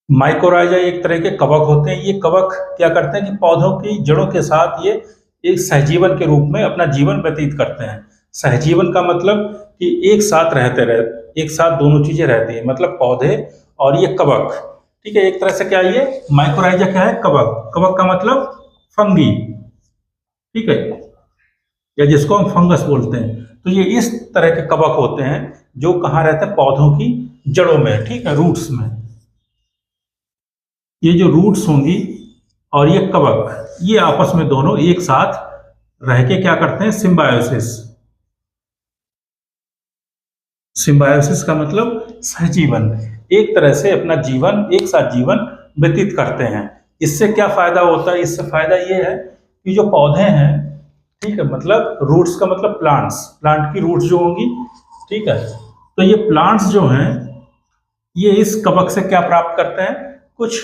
Mycorrhiza एक तरह के कवक होते हैं। ये कवक क्या करते हैं कि पौधों की जड़ों के साथ ये एक सहजीवन के रूप में अपना जीवन व्यतीत करते हैं। सहजीवन का मतलब कि एक साथ एक साथ दोनों चीजें रहती हैं, मतलब पौधे और ये कवक। ठीक है, एक तरह से क्या ये माइकोराइजा क्या है, कवक। कवक का मतलब फंगी, ठीक है, या जिसको हम फंगस बोलते हैं। तो ये इस तरह के कवक होते हैं जो कहाँ रहते हैं, पौधों की जड़ों में, ठीक है, रूट्स में। ये जो रूट्स होंगी और ये कवक, ये आपस में दोनों एक साथ रह के क्या करते हैं, सिम्बायोसिस। सिम्बायोसिस का मतलब सहजीवन, एक तरह से अपना जीवन, एक साथ जीवन व्यतीत करते हैं। इससे क्या फायदा होता है, इससे फायदा ये है कि जो पौधे हैं, ठीक है, मतलब रूट्स का मतलब प्लांट्स, प्लांट की रूट्स जो होंगी, ठीक है, तो ये प्लांट्स जो हैं ये इस कवक से क्या प्राप्त करते हैं, कुछ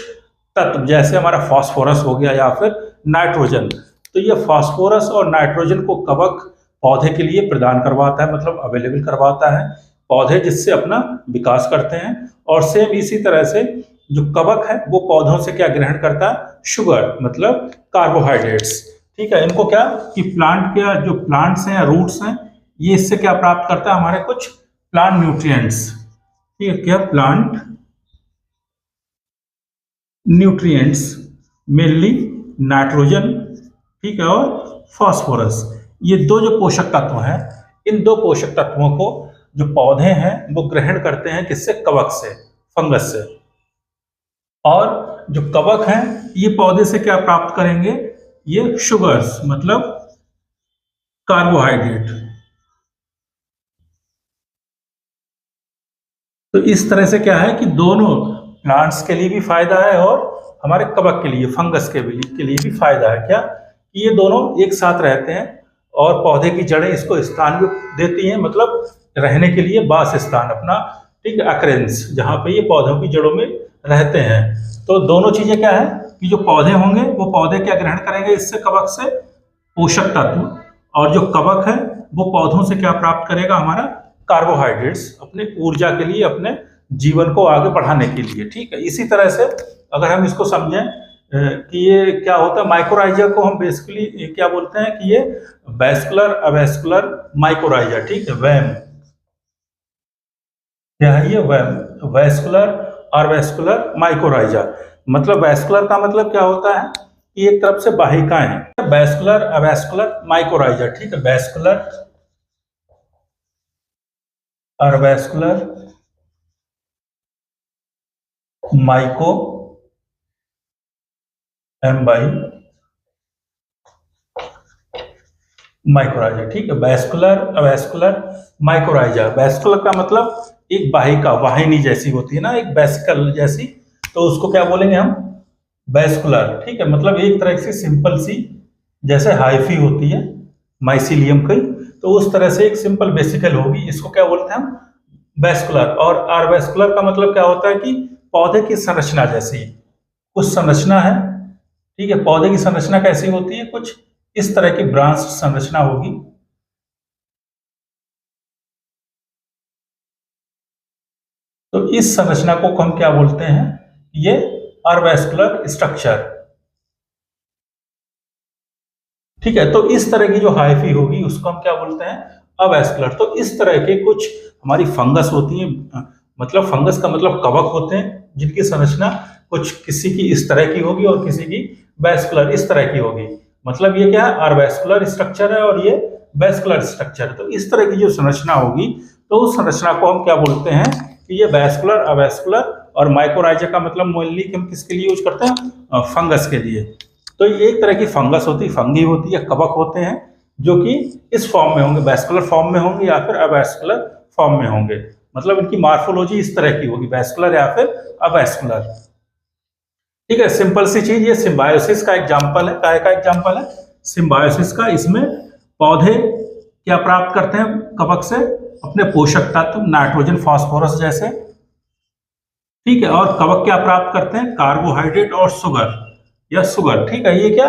तत्व, जैसे हमारा फास्फोरस हो गया या फिर नाइट्रोजन। तो ये फास्फोरस और नाइट्रोजन को कवक पौधे के लिए प्रदान करवाता है, मतलब अवेलेबल करवाता है पौधे, जिससे अपना विकास करते हैं। और सेम इसी तरह से जो कवक है वो पौधों से क्या ग्रहण करता है, शुगर, मतलब कार्बोहाइड्रेट्स। ठीक है, इनको क्या कि प्लांट के जो प्लांट्स हैं या रूट्स हैं, ये इससे क्या प्राप्त करता है, हमारे कुछ प्लांट न्यूट्रिएंट्स। ठीक है, क्या प्लांट न्यूट्रिएंट्स, मेनली नाइट्रोजन, ठीक है, और फास्फोरस। ये दो जो पोषक तत्व हैं, इन दो पोषक तत्वों को जो पौधे हैं वो ग्रहण करते हैं, किससे, कवक से, फंगस से। और जो कवक हैं ये पौधे से क्या प्राप्त करेंगे, ये शुगर्स, मतलब कार्बोहाइड्रेट। तो इस तरह से क्या है कि दोनों प्लांट्स के लिए भी फायदा है और हमारे कवक के लिए, फंगस के लिए भी फायदा है। क्या कि ये दोनों एक साथ रहते हैं और पौधे की जड़ें इसको स्थान भी देती हैं, मतलब रहने के लिए वास स्थान अपना, ठीक है, अक्रेंस, जहाँ पे ये पौधों की जड़ों में रहते हैं। तो दोनों चीजें क्या है कि जो पौधे होंगे वो पौधे क्या ग्रहण करेंगे इससे, कवक से, पोषक तत्व, और जो कवक है वो पौधों से क्या प्राप्त करेगा, हमारा कार्बोहाइड्रेट्स, अपने ऊर्जा के लिए, अपने जीवन को आगे बढ़ाने के लिए। ठीक है, इसी तरह से अगर हम इसको समझें कि ये क्या होता है, माइकोराइजा को हम बेसिकली क्या बोलते हैं कि ये वैस्कुलर अवैस्कुलर माइकोराइजा, ठीक है, वैम। क्या है ये, वैम, वैस्कुलर और वैस्कुलर माइकोराइजा। मतलब वैस्कुलर का मतलब क्या होता है कि एक तरफ से वाहिकाएं हैं, वैस्कुलर अवैस्कुलर माइकोराइजा, ठीक है, वैस्कुलर और vascular myco M by mycorrhiza, ठीक है, वैस्कुलर अवैस्कुलर माइकोराइजा। वैस्कुलर का मतलब एक वाहिका, वाहिनी जैसी होती है ना, एक वेसिकल जैसी, तो उसको क्या बोलेंगे हम, वैस्कुलर। ठीक है, मतलब एक तरह से सिंपल सी, जैसे हाइफी होती है माइसिलियम की, तो उस तरह से एक सिंपल वेसिकल होगी, इसको क्या बोलते हैं हम, वैस्कुलर। और आरवैस्कुलर का मतलब क्या होता है कि पौधे की संरचना जैसी कुछ संरचना है। ठीक है, पौधे की संरचना कैसी होती है, कुछ इस तरह की ब्रांच संरचना होगी। तो इस संरचना को हम क्या बोलते हैं, ये आरवैस्कुलर स्ट्रक्चर। ठीक है, तो इस तरह की जो हाइफी होगी उसको हम क्या बोलते हैं, अवैस्कुलर। तो इस तरह के कुछ हमारी फंगस होती है, मतलब फंगस का मतलब कवक होते हैं जिनकी संरचना कुछ किसी की इस तरह की होगी और किसी की वैस्कुलर इस तरह की होगी। मतलब ये क्या है, आरवैस्कुलर स्ट्रक्चर है और ये वैस्कुलर स्ट्रक्चर है। तो इस तरह की जो संरचना होगी, तो उस संरचना को हम क्या बोलते हैं कि ये वैस्कुलर अवैस्कुलर। और माइकोराइजा का मतलब मोनली हम किसके लिए यूज करते हैं, फंगस के लिए। तो ये एक तरह की फंगस होती है, फंगी होती है, कवक होते हैं जो कि इस फॉर्म में होंगे, वैस्कुलर फॉर्म में होंगे या फिर अवैस्कुलर फॉर्म में होंगे। मतलब इनकी मार्फोलॉजी इस तरह की होगी, वैस्कुलर या फिर अवैस्कुलर। ठीक है, सिंपल सी चीज, ये सिम्बायोसिस का एग्जांपल है। काय का एग्जांपल है, सिम्बायोसिस का। इसमें पौधे क्या प्राप्त करते हैं कवक से, अपने पोषक तत्व, नाइट्रोजन, फास्फोरस जैसे। ठीक है, और कवक क्या प्राप्त करते हैं, कार्बोहाइड्रेट और शुगर या शुगर। ठीक है, ये क्या,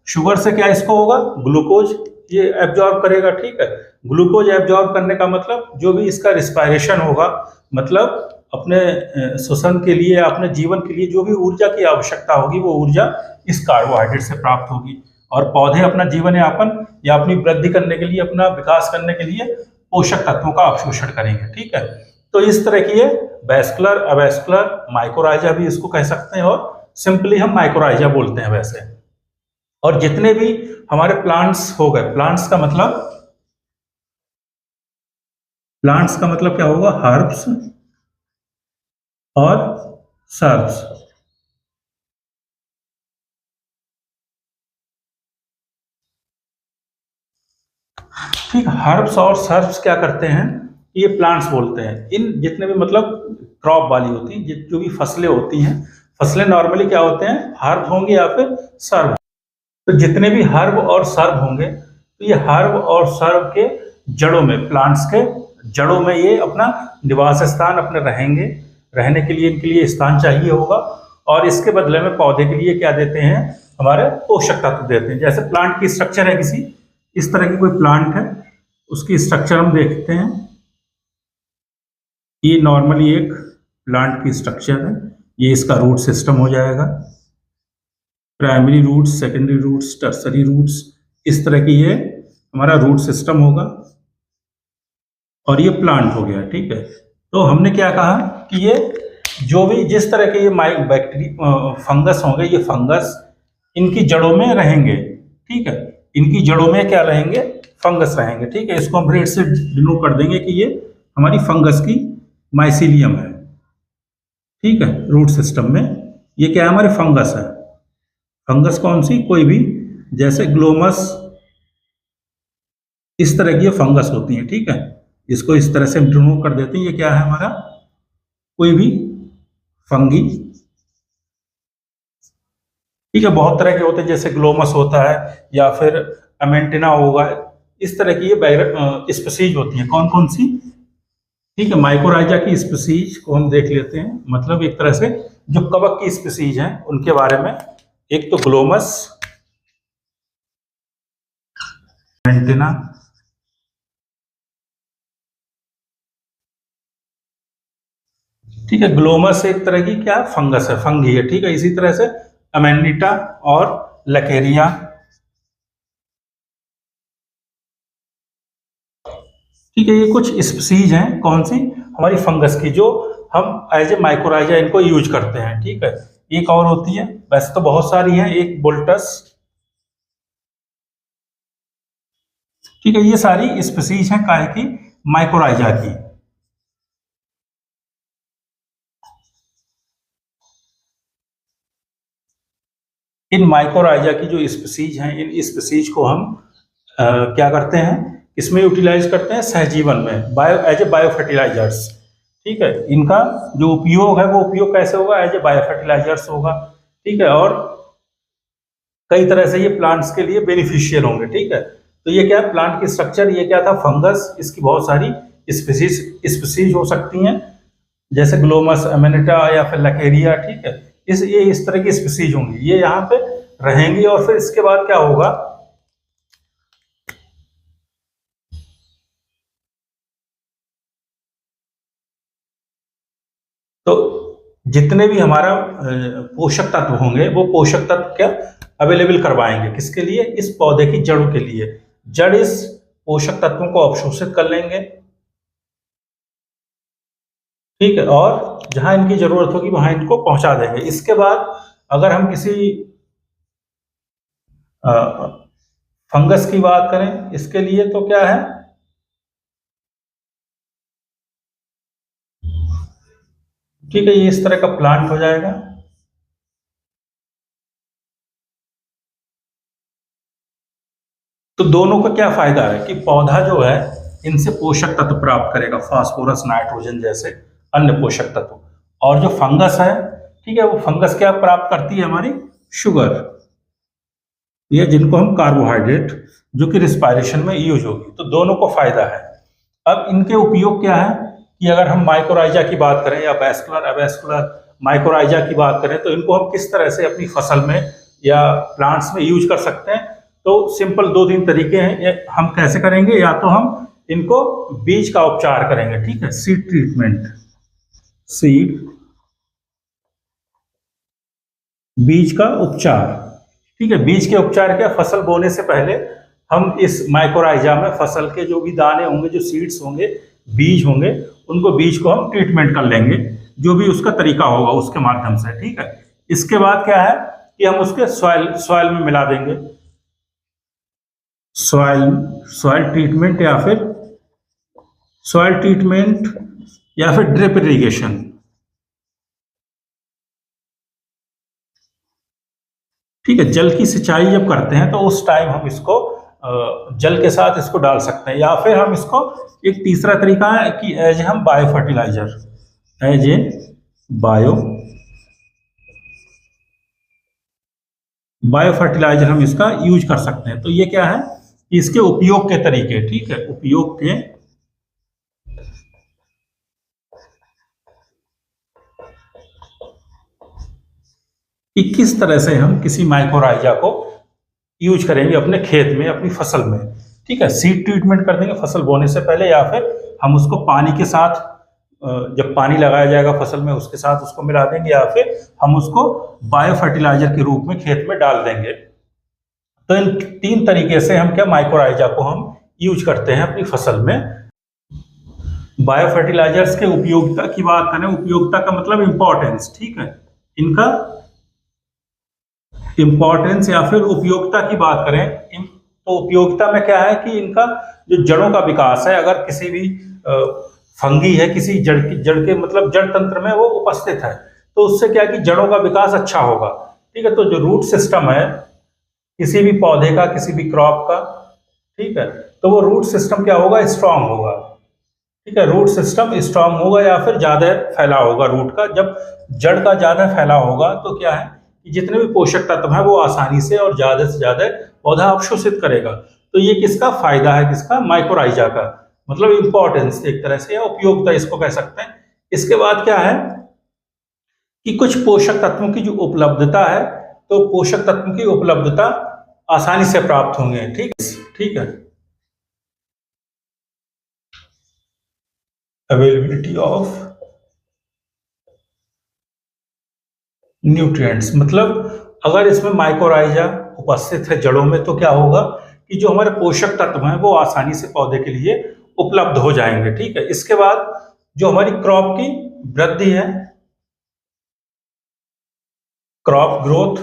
शुगर से क्या इसको होगा, ग्लूकोज ये एब्जॉर्ब करेगा। ठीक है, ग्लूकोज एब्जॉर्ब करने का मतलब जो भी इसका रिस्पायरेशन होगा, मतलब अपने श्वसन के लिए, अपने जीवन के लिए जो भी ऊर्जा की आवश्यकता होगी वो ऊर्जा इस कार्बोहाइड्रेट से प्राप्त होगी। और पौधे अपना जीवन यापन या अपनी वृद्धि करने के लिए, अपना विकास करने के लिए पोषक तत्वों का अवशोषण करेंगे। ठीक है, तो इस तरह की ये वैस्कुलर, अवैस्कुलर, माइकोराइजा भी इसको कह सकते हैं, और सिंपली हम माइकोराइजा बोलते हैं वैसे। और जितने भी हमारे प्लांट्स हो गए, प्लांट्स का मतलब क्या होगा, हर्ब्स और सर्ब्स। ठीक, हर्ब्स और सर्ब्स क्या करते हैं, ये प्लांट्स बोलते हैं। इन जितने भी मतलब क्रॉप वाली होती हैं, जो भी फसलें होती हैं, फसलें नॉर्मली क्या होते हैं, हर्ब होंगे या फिर सर्ब। तो जितने भी हर्ब और सर्ब होंगे, तो ये हर्ब और सर्ब के जड़ों में, प्लांट्स के जड़ों में ये अपना निवास स्थान अपने रहेंगे। रहने के लिए इनके लिए स्थान चाहिए होगा, और इसके बदले में पौधे के लिए क्या देते हैं, हमारे पोषक तत्व देते हैं। जैसे प्लांट की स्ट्रक्चर है, किसी इस तरह की कोई प्लांट है, उसकी स्ट्रक्चर हम देखते हैं। ये नॉर्मली एक प्लांट की स्ट्रक्चर है। ये इसका रूट सिस्टम हो जाएगा, primary roots, secondary roots, tertiary roots, इस तरह की ये हमारा रूट सिस्टम होगा, और ये प्लांट हो गया। ठीक है, तो हमने क्या कहा कि ये जो भी जिस तरह के ये फंगस होंगे, ये फंगस इनकी जड़ों में रहेंगे। ठीक है, इनकी जड़ों में क्या रहेंगे, फंगस रहेंगे। ठीक है, इसको हम रेड से डिनोट कर देंगे कि ये हमारी फंगस की माइसीलियम है। ठीक है, रूट सिस्टम में ये क्या है, हमारी फंगस है। फंगस कौन सी, कोई भी, जैसे ग्लोमस, इस तरह की ये फंगस होती है। ठीक है, इसको इस तरह से हम डिनोट कर देते हैं, ये क्या है हमारा, कोई भी फंगी। ठीक है, बहुत तरह के होते हैं, जैसे ग्लोमस होता है या फिर अमेंटिना होगा, इस तरह की ये स्पीसीज होती है। कौन कौन सी, ठीक है, माइकोराइजा की स्पीसीज को हम देख लेते हैं। मतलब एक तरह से जो कवक की स्पीसीज हैं उनके बारे में, एक तो ग्लोमस, अमेंटिना, ठीक है, ग्लोमस एक तरह की क्या फंगस है, फंगी है। ठीक है, इसी तरह से अमेंडिटा और लकेरिया। ठीक है, ये कुछ स्पीसीज हैं, कौन सी, हमारी फंगस की, जो हम एज ए माइकोराइजा इनको यूज करते हैं। ठीक है, एक और होती है, वैसे तो बहुत सारी हैं, एक बोल्टस। ठीक है, ये सारी स्पीसीज हैं काहे की, माइकोराइजा की। इन माइकोराइजा की जो स्पीसीज हैं, इन स्पीसीज को हम क्या करते हैं, इसमें यूटिलाइज करते हैं सहजीवन में, एज ए बायो फर्टिलाइजर्स। ठीक है, इनका जो उपयोग है वो उपयोग कैसे होगा, एज ए बायो फर्टिलाइजर्स होगा। ठीक है, और कई तरह से ये प्लांट्स के लिए बेनिफिशियल होंगे। ठीक है, तो ये क्या है, प्लांट की स्ट्रक्चर, ये क्या था, फंगस, इसकी बहुत सारी स्पीसीज हो सकती हैं, जैसे ग्लोमस, अमेनिटा या फिर लकेरिया। ठीक है, ये इस तरह की स्पीसीज होंगी, ये यहाँ पे रहेंगी। और फिर इसके बाद क्या होगा, तो जितने भी हमारा पोषक तत्व होंगे, वो पोषक तत्व क्या अवेलेबल करवाएंगे, किसके लिए, इस पौधे की जड़ों के लिए। जड़ इस पोषक तत्वों को अवशोषित कर लेंगे। ठीक है, और जहां इनकी जरूरत होगी वहां इनको पहुंचा देंगे। इसके बाद अगर हम किसी फंगस की बात करें, इसके लिए तो क्या है, ठीक है, ये इस तरह का प्लांट हो जाएगा। तो दोनों का क्या फायदा है कि पौधा जो है इनसे पोषक तत्व प्राप्त करेगा, फास्फोरस, नाइट्रोजन जैसे अन्य पोषक तत्व। और जो फंगस है, ठीक है, वो फंगस क्या प्राप्त करती है, हमारी शुगर, ये जिनको हम कार्बोहाइड्रेट, जो कि रिस्पायरेशन में यूज होगी। तो दोनों को फायदा है। अब इनके उपयोग क्या है कि अगर हम माइकोराइजा की बात करें या वैस्कुलर, अवैस्कुलर माइकोराइजा की बात करें, तो इनको हम किस तरह से अपनी फसल में या प्लांट्स में यूज कर सकते हैं। तो सिंपल 2-3 तरीके हैं, हम कैसे करेंगे, या तो हम इनको बीज का उपचार करेंगे। ठीक है, सीड ट्रीटमेंट, सीड बीज का उपचार। ठीक है, बीज के उपचार क्या, फसल बोने से पहले हम इस माइकोराइजा में फसल के जो भी दाने होंगे, जो सीड्स होंगे, बीज होंगे, उनको बीज को हम ट्रीटमेंट कर लेंगे, जो भी उसका तरीका होगा उसके माध्यम से। ठीक है, इसके बाद क्या है कि हम उसके सॉइल में मिला देंगे, सॉइल ट्रीटमेंट या फिर ड्रिप इरिगेशन। ठीक है, जल की सिंचाई जब करते हैं तो उस टाइम हम इसको जल के साथ इसको डाल सकते हैं, या फिर हम इसको, एक तीसरा तरीका है कि एज हम बायो फर्टिलाइजर हम इसका यूज कर सकते हैं। तो ये क्या है, इसके उपयोग के तरीके। ठीक है, उपयोग के कि किस तरह से हम किसी माइकोराइजा को यूज करेंगे अपने खेत में, अपनी फसल में। ठीक है, सीड ट्रीटमेंट कर देंगे फसल बोने से पहले, या फिर हम उसको पानी के साथ, जब पानी लगाया जाएगा फसल में उसके साथ उसको मिला देंगे, या फिर हम उसको बायो फर्टिलाइजर के रूप में खेत में डाल देंगे। तो इन तीन तरीके से हम क्या, माइकोराइजा को हम यूज करते हैं अपनी फसल में। बायो फर्टिलाइजर्स के उपयोगिता की बात करें, उपयोगिता का मतलब इंपॉर्टेंस। ठीक है, इनका इंपॉर्टेंस या फिर उपयोगिता की बात करें तो उपयोगिता में क्या है कि इनका जो जड़ों का विकास है, अगर किसी भी फंगी है, किसी जड़ के मतलब जड़ तंत्र में वो उपस्थित है, तो उससे क्या है कि जड़ों का विकास अच्छा होगा। ठीक है, तो जो रूट सिस्टम है किसी भी पौधे का, किसी भी क्रॉप का, ठीक है, तो वो रूट सिस्टम क्या होगा, स्ट्रांग होगा। ठीक है, रूट सिस्टम स्ट्रांग होगा या फिर ज्यादा फैलाव होगा रूट का। जब जड़ का ज्यादा फैलाव होगा तो क्या है कि जितने भी पोषक तत्व हैं वो आसानी से और ज्यादा से ज्यादा पौधा अवशोषित करेगा। तो ये किसका फायदा है, किसका, माइकोराइजा का, मतलब इंपॉर्टेंस एक तरह से, या उपयोगिता इसको कह सकते हैं। इसके बाद क्या है कि कुछ पोषक तत्वों की जो उपलब्धता है, तो पोषक तत्वों की उपलब्धता आसानी से प्राप्त होंगे। ठीक है, अवेलेबिलिटी ऑफ न्यूट्रिएंट्स, मतलब अगर इसमें माइकोराइजा उपस्थित है जड़ों में तो क्या होगा कि जो हमारे पोषक तत्व हैं वो आसानी से पौधे के लिए उपलब्ध हो जाएंगे। ठीक है, इसके बाद जो हमारी क्रॉप की वृद्धि है, क्रॉप ग्रोथ,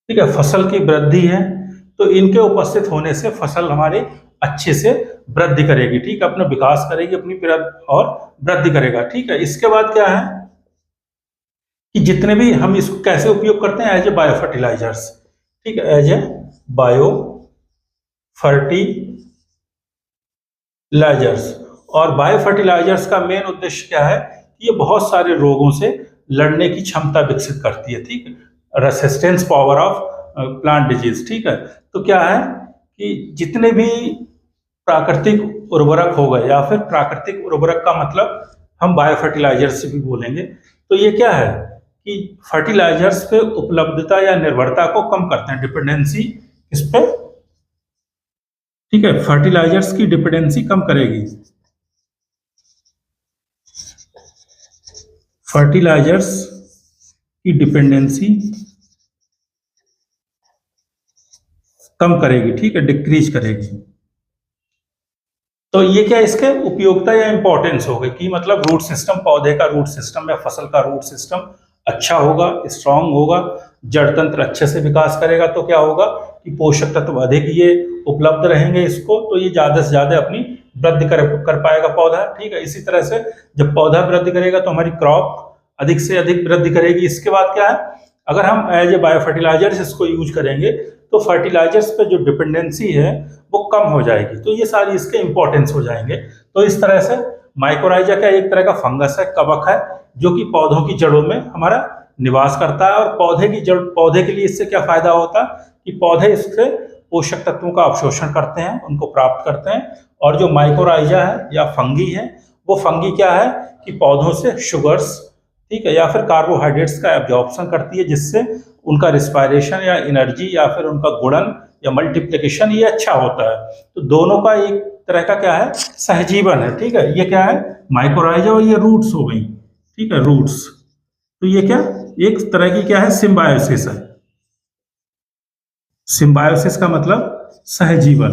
ठीक है, फसल की वृद्धि है, तो इनके उपस्थित होने से फसल हमारी अच्छे से वृद्धि करेगी। ठीक है, अपना विकास करेगी, अपनी और वृद्धि करेगा। ठीक है, इसके बाद क्या है कि जितने भी हम इसको कैसे उपयोग करते हैं, एज ए बायो फर्टिलाइजर्स। ठीक है, एज ए बायो फर्टिलाइजर्स। और बायो फर्टिलाइजर्स का मेन उद्देश्य क्या है कि ये बहुत सारे रोगों से लड़ने की क्षमता विकसित करती है। ठीक है, resistance power of plant disease. ठीक है, तो क्या है कि जितने भी प्राकृतिक उर्वरक हो गए, या फिर प्राकृतिक उर्वरक का मतलब हम बायो फर्टिलाइजर से भी बोलेंगे, तो ये क्या है कि फर्टिलाइजर्स पे उपलब्धता या निर्भरता को कम करते हैं, डिपेंडेंसी इस पे। ठीक है, फर्टिलाइजर्स की डिपेंडेंसी कम करेगी, फर्टिलाइजर्स की डिपेंडेंसी कम करेगी। ठीक है, डिक्रीज करेगी। तो ये क्या, इसके उपयोगिता या इंपॉर्टेंस हो गई कि मतलब रूट सिस्टम, पौधे का रूट सिस्टम या फसल का रूट सिस्टम अच्छा होगा, स्ट्रांग होगा, जड़ तंत्र अच्छे से विकास करेगा, तो क्या होगा कि पोषक तत्व अधिक ये उपलब्ध रहेंगे इसको, तो ये ज्यादा से ज्यादा अपनी वृद्धि कर पाएगा पौधा। ठीक है, इसी तरह से जब पौधा वृद्धि करेगा तो हमारी क्रॉप अधिक से अधिक वृद्धि करेगी। इसके बाद क्या है, अगर हम एज ए बायो फर्टिलाइजर्स इसको यूज करेंगे तो फर्टिलाइजर्स पे जो डिपेंडेंसी है वो कम हो जाएगी। तो ये सारी इसके इंपॉर्टेंस हो जाएंगे। तो इस तरह से माइकोराइजा का एक तरह का फंगस है, कवक है, जो कि पौधों की जड़ों में हमारा निवास करता है। और पौधे के लिए इससे क्या फायदा होता है कि पौधे इससे पोषक तत्वों का अवशोषण करते हैं, उनको प्राप्त करते हैं। और जो माइकोराइजा है या फंगी है, वो फंगी क्या है कि पौधों से शुगर्स, ठीक है, या फिर कार्बोहाइड्रेट्स का एब्जॉर्प्शन करती है, जिससे उनका रिस्पायरेशन या एनर्जी या फिर उनका गुणन या मल्टीप्लिकेशन, ये अच्छा होता है। तो दोनों का एक तरह का क्या है, सहजीवन है। ठीक है, ये क्या है, माइकोराइजा, और ये रूट्स हो गई। ठीक है, रूट्स। तो ये क्या, एक तरह की क्या है, सिम्बायोसिस है। सिम्बायोसिस का मतलब सहजीवन।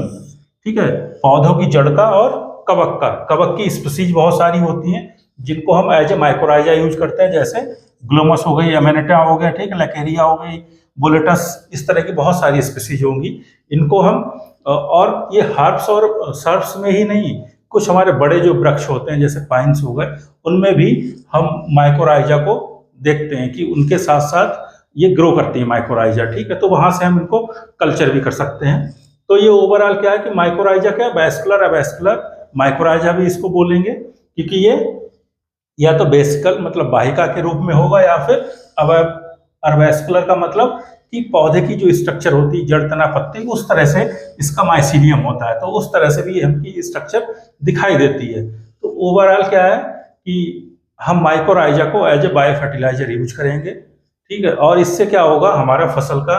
ठीक है, पौधों की जड़ का और कवक का। कवक की स्पीसीज बहुत सारी होती हैं जिनको हम एज ए माइकोराइजा यूज करते हैं, जैसे ग्लोमस हो गई, अमेनेटा हो गया, ठीक है, लैकेरिया हो गई, बोलेटस, इस तरह की बहुत सारी स्पीसीज होंगी। इनको हम और ये हर्ब्स और सर्ब्स में ही नहीं, कुछ हमारे बड़े जो वृक्ष होते हैं जैसे पाइन्स हो गए, उनमें भी हम माइकोराइजा को देखते हैं कि उनके साथ साथ ये ग्रो करती है माइकोराइजा। ठीक है, तो वहां से हम इनको कल्चर भी कर सकते हैं। तो ये ओवरऑल क्या है कि माइकोराइजा क्या, वैस्कुलर अवैस्कुलर माइकोराइजा भी इसको बोलेंगे, क्योंकि ये या तो बेसिकल मतलब वाहिका के रूप में होगा, या फिर अवैस्कुलर का मतलब कि पौधे की जो स्ट्रक्चर होती है, जड़, तना, पत्ती, उस तरह से इसका माइसीलियम होता है। तो उस तरह से भी हमकी स्ट्रक्चर दिखाई देती है। तो ओवरऑल क्या है कि हम माइकोराइजा को as a bio fertiliser use करेंगे। ठीक है, और इससे क्या होगा, हमारा फसल का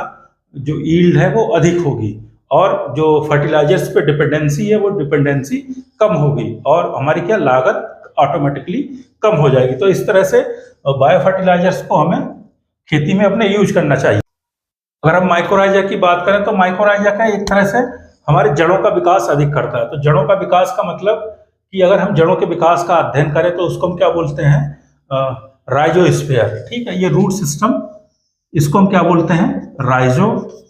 जो ईल्ड है वो अधिक होगी, और जो फर्टिलाइजर्स पे डिपेंडेंसी है वो डिपेंडेंसी कम होगी, और हमारी क्या लागत ऑटोमेटिकली कम हो जाएगी। तो इस तरह से बायो फर्टिलाइजर्स को हमें खेती में अपने यूज करना चाहिए। अगर हम माइकोराइजा की बात करें तो माइकोराइजा का एक तरह से हमारे जड़ों का विकास अधिक करता है। तो जड़ों का विकास का मतलब कि अगर हम जड़ों के विकास का अध्ययन करें तो उसको हम क्या बोलते हैं, राइजोस्फीयर। ठीक है, ये रूट सिस्टम, इसको हम क्या बोलते हैं, राइजोस्फीयर।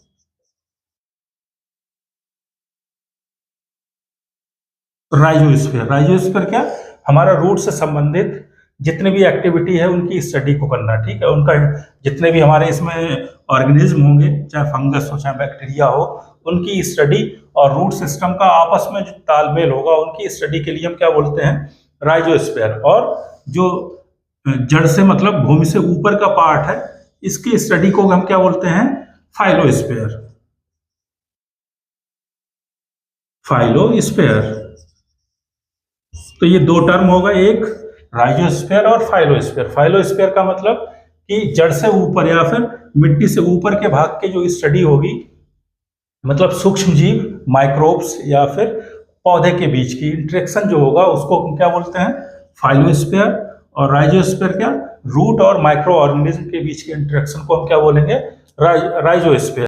राइजोस्फीयर क्या, हमारा रूट से संबंधित जितने भी एक्टिविटी है उनकी स्टडी को करना। ठीक है, उनका जितने भी हमारे इसमें ऑर्गेनिज्म होंगे, चाहे फंगस हो चाहे बैक्टीरिया हो, उनकी स्टडी और रूट सिस्टम का आपस में जो तालमेल होगा, उनकी स्टडी के लिए हम क्या बोलते हैं, राइजोस्फीयर। और जो जड़ से मतलब भूमि से ऊपर का पार्ट है, इसकी स्टडी को हम क्या बोलते हैं, फाइलोस्फीयर। फाइलोस्फीयर। तो ये दो टर्म होगा, एक राइजोस्फीयर और फाइलोस्फीयर। फाइलोस्फीयर का मतलब कि जड़ से ऊपर या फिर मिट्टी से ऊपर के भाग के जो स्टडी होगी, मतलब सूक्ष्म जीव, माइक्रोब्स, या फिर पौधे के बीच की इंटरेक्शन जो होगा, उसको हम क्या बोलते हैं, फाइलोस्फीयर। और राइजोस्फीयर क्या, रूट और माइक्रो ऑर्गेनिज्म के बीच के इंटरेक्शन को हम क्या बोलेंगे, राइजोस्फीयर।